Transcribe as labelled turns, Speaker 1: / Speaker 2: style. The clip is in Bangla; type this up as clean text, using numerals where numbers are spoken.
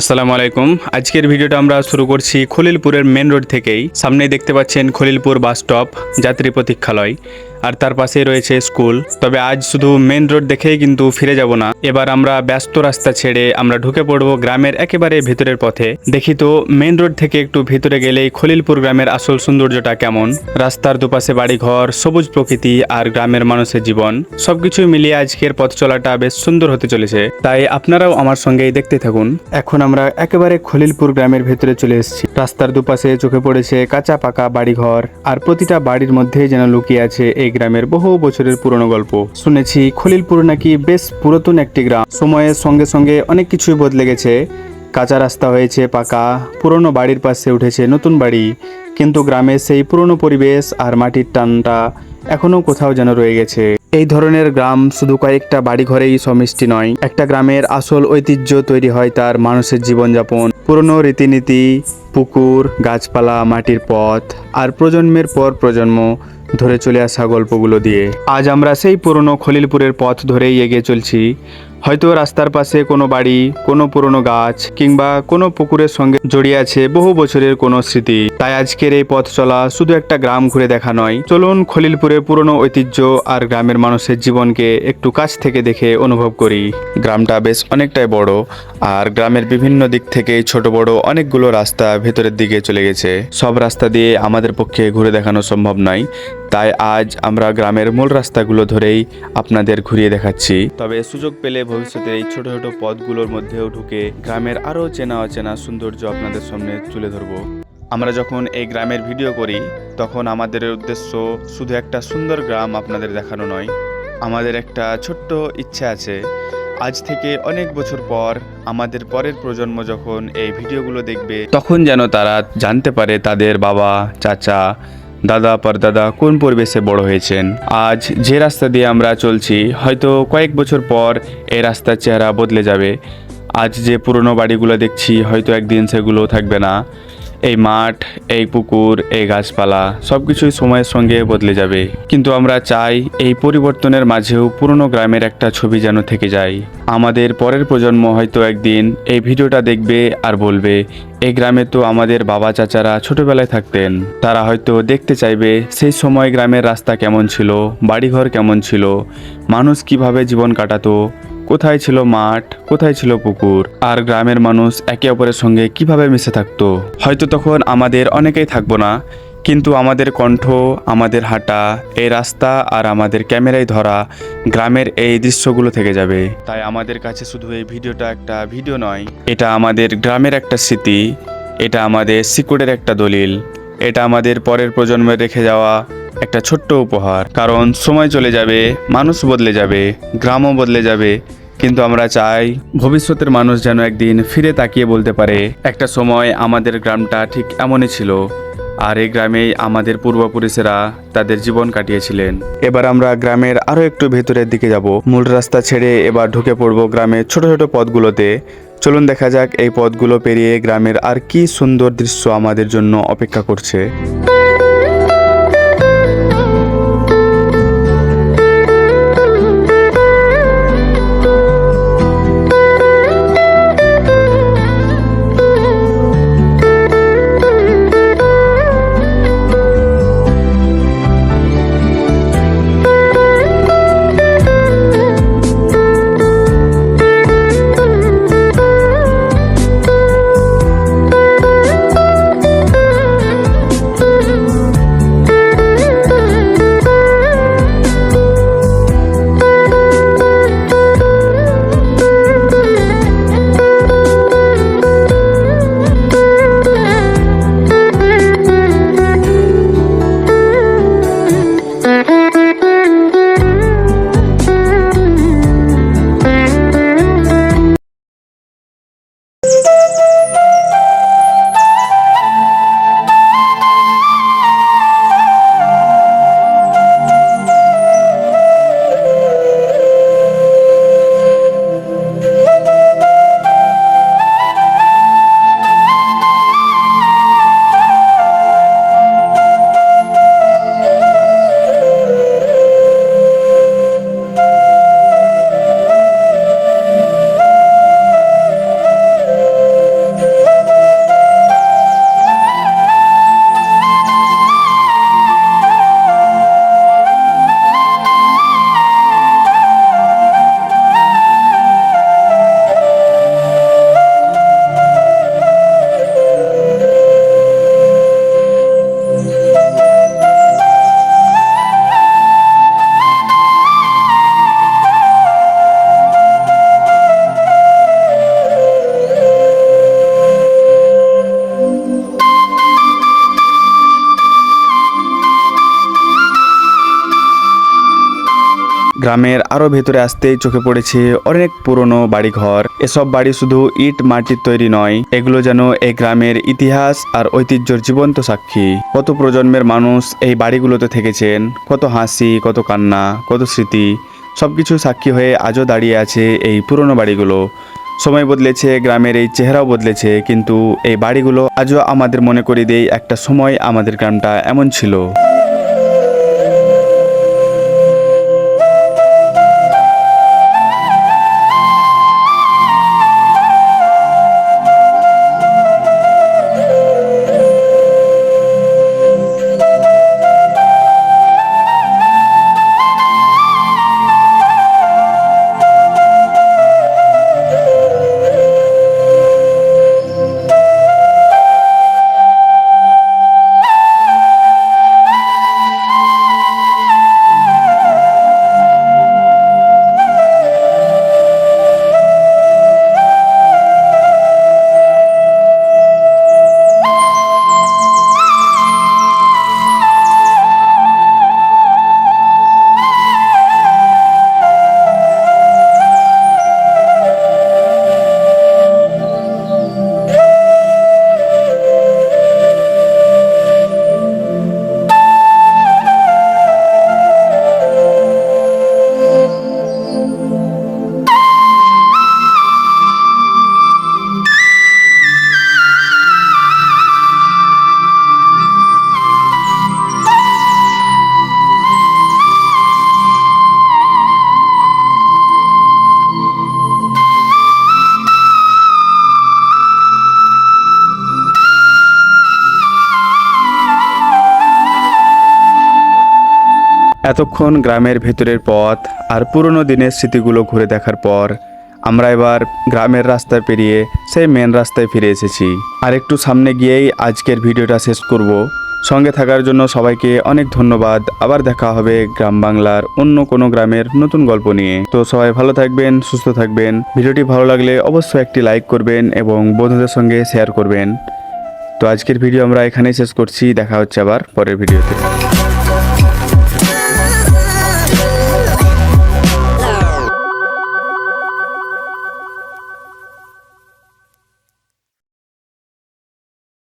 Speaker 1: আসসালামু আলাইকুম। আজকের ভিডিওটা আমরা শুরু করছি খলিলপুরের মেন রোড থেকেই। সামনেই দেখতে পাচ্ছেন খলিলপুর বাস স্টপ, যাত্রী প্রতীক্ষালয়, আর তার পাশেই রয়েছে স্কুল। তবে আজ শুধু মেন রোড দেখেই কিন্তু ফিরে যাব না। এবার আমরা ব্যস্ত রাস্তা ছেড়ে আমরা ঢুকে পড়বো গ্রামের একেবারে ভেতরের পথে। দেখি তো মেন রোড থেকে একটু ভেতরে গেলেই খলিলপুর গ্রামের আসল সৌন্দর্যটা কেমন। রাস্তার দুপাশে বাড়িঘর, সবুজ প্রকৃতি আর গ্রামের মানুষের জীবন সবকিছু মিলিয়ে আজকের পথ চলাটা বেশ সুন্দর হতে চলেছে। তাই আপনারাও আমার সঙ্গেই দেখতে থাকুন। এখন আমরা একেবারে খলিলপুর গ্রামের ভেতরে চলে এসেছি। রাস্তার দুপাশে চোখে পড়েছে কাঁচা পাকা বাড়িঘর, আর প্রতিটা বাড়ির মধ্যেই যেন লুকিয়ে আছে এই গ্রামের বহু বছরের পুরনো গল্প। শুনেছি খলিলপুর নাকি বেশ পুরাতন একটি গ্রাম। সময়ের সঙ্গে সঙ্গে অনেক কিছুই বদলে গেছে। কাঁচা রাস্তা হয়েছে পাকা, পুরনো বাড়ির পাশে উঠেছে নতুন বাড়ি, কিন্তু গ্রামের সেই পুরনো পরিবেশ আর মাটির টানটা এখনো কোথাও যেন রয়ে গেছে। এই ধরনের গ্রাম শুধু কয়েকটা বাড়িঘরেই সমিষ্টি নয়। একটা গ্রামের আসল ঐতিহ্য তৈরি হয় তার মানুষের জীবনযাপন, পুরনো রীতিনীতি, পুকুর, গাছপালা, মাটির পথ আর প্রজন্মের পর প্রজন্ম ধরে চলে আসা গল্পগুলো দিয়ে। আজ আমরা সেই পুরনো খলিলপুরের পথ ধরেই এগিয়ে চলছি। হয়তো রাস্তার পাশে কোনো বাড়ি, কোনো পুরনো গাছ কিংবা কোনো পুকুরের সঙ্গে জড়িয়ে আছে বহু বছরের কোনো স্মৃতি। তাই আজকের এই পথ চলা শুধু একটা গ্রাম ঘুরে দেখা নয়, চলুন খলিলপুরের পুরনো ঐতিহ্য আর গ্রামের মানুষের জীবনকে একটু কাছ থেকে দেখে অনুভব করি। গ্রামটা বেশ অনেকটাই বড়, আর গ্রামের বিভিন্ন দিক থেকে ছোট বড় অনেকগুলো রাস্তা ভেতরের দিকে চলে গেছে। সব রাস্তা দিয়ে আমাদের পক্ষে ঘুরে দেখানো সম্ভব নয়, তাই আজ আমরা গ্রামের মূল রাস্তাগুলো ধরেই আপনাদের ঘুরিয়ে দেখাচ্ছি। তবে সুযোগ পেলে ভবিষ্যতে এই ছোট ছোট পথগুলোর মধ্যেও ঢুকে গ্রামের আরও চেনা অচেনা সৌন্দর্য আপনাদের সামনে তুলে ধরবো। আমরা যখন এই গ্রামের ভিডিও করি তখন আমাদের উদ্দেশ্য শুধু একটা সুন্দর গ্রাম আপনাদের দেখানো নয়, আমাদের একটা ছোট্ট ইচ্ছা আছে। আজ থেকে অনেক বছর পর আমাদের পরের প্রজন্ম যখন এই ভিডিওগুলো দেখবে, তখন যেন তারা জানতে পারে তাদের বাবা, চাচা, দাদা, পরদাদা কোন পরিবেশে বড় হয়েছেন। আজ যে রাস্তা দিয়ে আমরা চলছি, হয়তো কয়েক বছর পর এই রাস্তার চেহারা বদলে যাবে। আজ যে পুরনো বাড়িগুলো দেখছি, হয়তো একদিন সেগুলো থাকবে না। এই মাঠ, এই পুকুর, এই গাছপালা সবকিছুই সময়ের সঙ্গে বদলে যাবে, কিন্তু আমরা চাই এই পরিবর্তনের মাঝেও পুরনো গ্রামের একটা ছবি যেন থেকে যায়। আমাদের পরের প্রজন্ম হয়তো একদিন এই ভিডিওটা দেখবে আর বলবে, এই গ্রামে তো আমাদের বাবা চাচারা ছোটবেলায় থাকতেন। তারা হয়তো দেখতে চাইবে সেই সময় গ্রামের রাস্তা কেমন ছিল, বাড়িঘর কেমন ছিল, মানুষ কিভাবে জীবন কাটাতো, কোথায় ছিল মাঠ, কোথায় ছিল পুকুর, আর গ্রামের মানুষ একে অপরের সঙ্গে কিভাবে মিশে থাকতো। হয়তো তখন আমাদের অনেকেই থাকবো না, কিন্তু আমাদের কণ্ঠ, আমাদের হাঁটা, এই রাস্তা আর আমাদের ক্যামেরায় ধরা গ্রামের এই দৃশ্যগুলো থেকে যাবে। তাই আমাদের কাছে শুধু এই ভিডিওটা একটা ভিডিও নয়, এটা আমাদের গ্রামের একটা স্মৃতি, এটা আমাদের শিকড়ের একটা দলিল, এটা আমাদের পরের প্রজন্মে রেখে যাওয়া একটা ছোট্ট উপহার। কারণ সময় চলে যাবে, মানুষ বদলে যাবে, গ্রামও বদলে যাবে, কিন্তু আমরা চাই ভবিষ্যতের মানুষ যেন একদিন ফিরে তাকিয়ে বলতে পারে, একটা সময় আমাদের গ্রামটা ঠিক এমনই ছিল, আর এই গ্রামেই আমাদের পূর্বপুরুষেরা তাদের জীবন কাটিয়েছিলেন। এবার আমরা গ্রামের আরও একটু ভেতরের দিকে যাব। মূল রাস্তা ছেড়ে এবার ঢুকে পড়বো গ্রামের ছোট ছোট পথগুলোতে। চলুন দেখা যাক এই পথগুলো পেরিয়ে গ্রামের আর কি সুন্দর দৃশ্য আমাদের জন্য অপেক্ষা করছে। গ্রামের আরো ভেতরে আসতেই চোখে পড়েছে অনেক পুরনো বাড়িঘর। এসব বাড়ি শুধু ইট মাটির তৈরি নয়, এগুলো যেন এই গ্রামের ইতিহাস আর ঐতিহ্যের জীবন্ত সাক্ষী। কত প্রজন্মের মানুষ এই বাড়িগুলোতে থেকেছেন, কত হাসি, কত কান্না, কত স্মৃতি, সবকিছু সাক্ষী হয়ে আজও দাঁড়িয়ে আছে এই পুরনো বাড়িগুলো। সময় বদলেছে, গ্রামের এই চেহারাও বদলেছে, কিন্তু এই বাড়িগুলো আজও আমাদের মনে করিয়ে দেয় একটা সময় আমাদের গ্রামটা এমন ছিল। এতক্ষণ গ্রামের ভেতরের পথ আর পুরনো দিনের স্মৃতিগুলো ঘুরে দেখার পর আমরা এবার গ্রামের রাস্তা পেরিয়ে সেই মেন রাস্তায় ফিরে এসেছি। আর একটু সামনে গিয়েই আজকের ভিডিওটা শেষ করব। সঙ্গে থাকার জন্য সবাইকে অনেক ধন্যবাদ। আবার দেখা হবে গ্রাম বাংলার অন্য কোনো গ্রামের নতুন গল্প নিয়ে। তো সবাই ভালো থাকবেন, সুস্থ থাকবেন। ভিডিওটি ভালো লাগলে অবশ্যই একটি লাইক করবেন এবং বন্ধুদের সঙ্গে শেয়ার করবেন। তো আজকের ভিডিও আমরা এখানেই শেষ করছি। দেখা হচ্ছে আবার পরের ভিডিওতে।